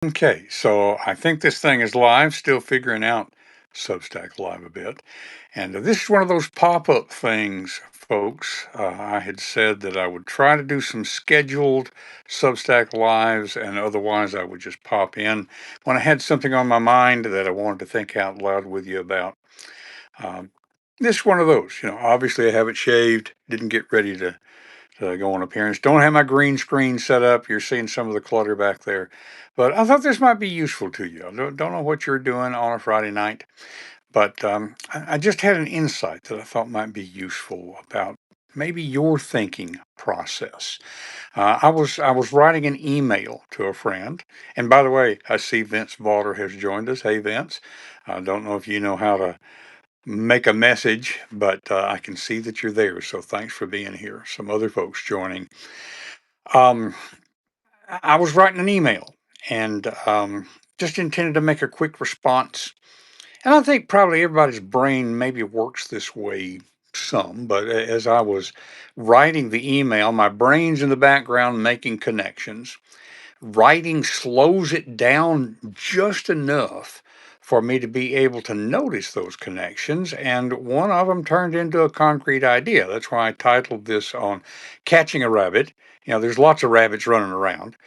Okay, so I think this thing is live, still figuring out Substack Live a bit. And this is one of those pop up things, folks. I had said that I would try to do some scheduled Substack Lives, and otherwise I would just pop in when I had something on my mind that I wanted to think out loud with you about. Um, this is one of those. Obviously I haven't shaved, didn't get ready to go on appearance. Don't have my green screen set up. You're seeing some of the clutter back there. But I thought this might be useful to you. I don't know what you're doing on a Friday night, but I just had an insight that I thought might be useful about maybe your thinking process. I was writing an email to a friend, and by the way, I see Vince Vaughter has joined us. Hey, Vince. I don't know if you know how to make a message, but I can see that you're there. So thanks for being here. Some other folks joining. Um, I was writing an email and just intended to make a quick response. And I think probably everybody's brain maybe works this way some, but as I was writing the email, my brain's in the background making connections. Writing slows it down just enough for me to be able to notice those connections. And one of them turned into a concrete idea. That's why I titled this on Catching a Rabbit. There's lots of rabbits running around.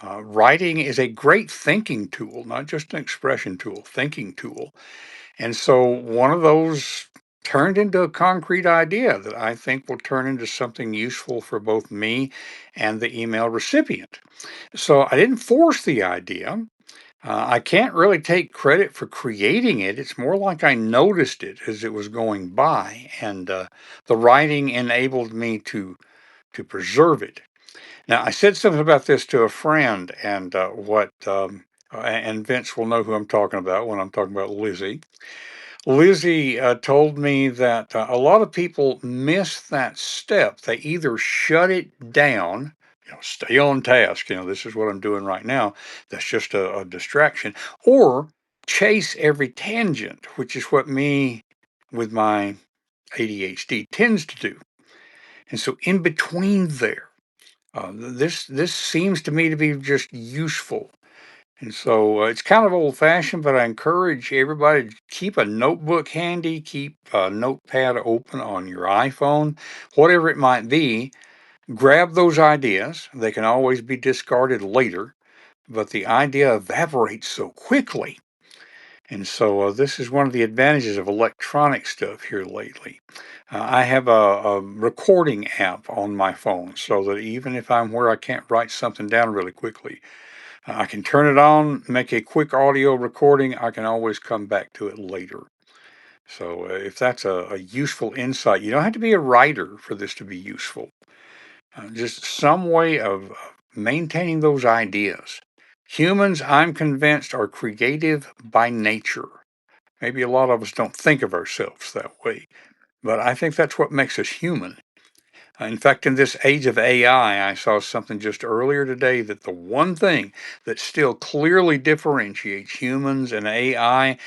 Writing is a great thinking tool, not just an expression tool, thinking tool. And so one of those turned into a concrete idea that I think will turn into something useful for both me and the email recipient. So I didn't force the idea. I can't really take credit for creating it. It's more like I noticed it as it was going by, and the writing enabled me to preserve it. Now I said something about this to a friend, and and Vince will know who I'm talking about when I'm talking about Lizzie. Lizzie told me that a lot of people miss that step. They either shut it down, stay on task, this is what I'm doing right now. That's just a distraction, or chase every tangent, which is what me with my ADHD tends to do. And so in between there, this seems to me to be just useful. And so it's kind of old fashioned, but I encourage everybody to keep a notebook handy, keep a notepad open on your iPhone, whatever it might be. Grab those ideas. They can always be discarded later, but the idea evaporates so quickly. And so this is one of the advantages of electronic stuff here lately. I have a recording app on my phone so that even if I'm where I can't write something down really quickly, I can turn it on, make a quick audio recording. I can always come back to it later. So, if that's a useful insight, you don't have to be a writer for this to be useful. Just some way of maintaining those ideas. Humans, I'm convinced, are creative by nature. Maybe a lot of us don't think of ourselves that way, but I think that's what makes us human. In fact, in this age of AI, I saw something just earlier today that the one thing that still clearly differentiates humans and AI,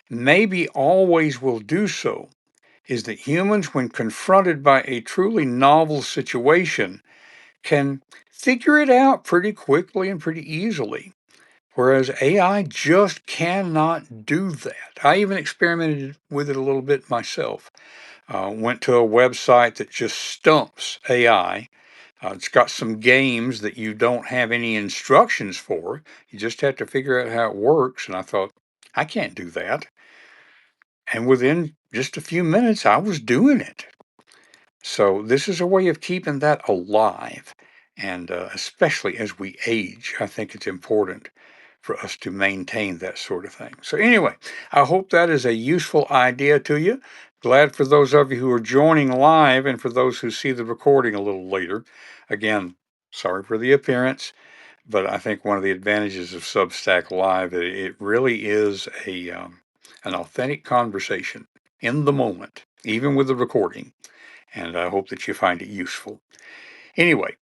maybe always will do so, is that humans, when confronted by a truly novel situation, can figure it out pretty quickly and pretty easily. Whereas AI just cannot do that. I even experimented with it a little bit myself. Went to a website that just stumps AI. It's got some games that you don't have any instructions for. You just have to figure out how it works. And I thought, I can't do that. And within just a few minutes, I was doing it. So this is a way of keeping that alive. And especially as we age, I think it's important for us to maintain that sort of thing. So anyway, I hope that is a useful idea to you. Glad for those of you who are joining live and for those who see the recording a little later. Again, sorry for the appearance, but I think one of the advantages of Substack Live, it really is an authentic conversation in the moment, even with the recording. And I hope that you find it useful. Anyway,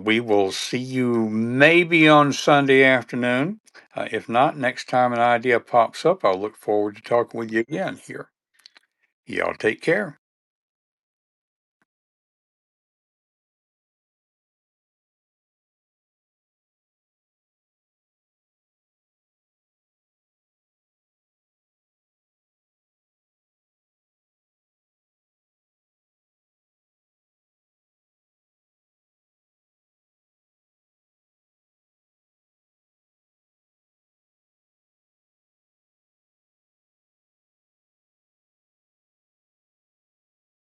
we will see you maybe on Sunday afternoon. If not, next time an idea pops up, I'll look forward to talking with you again here. Y'all take care.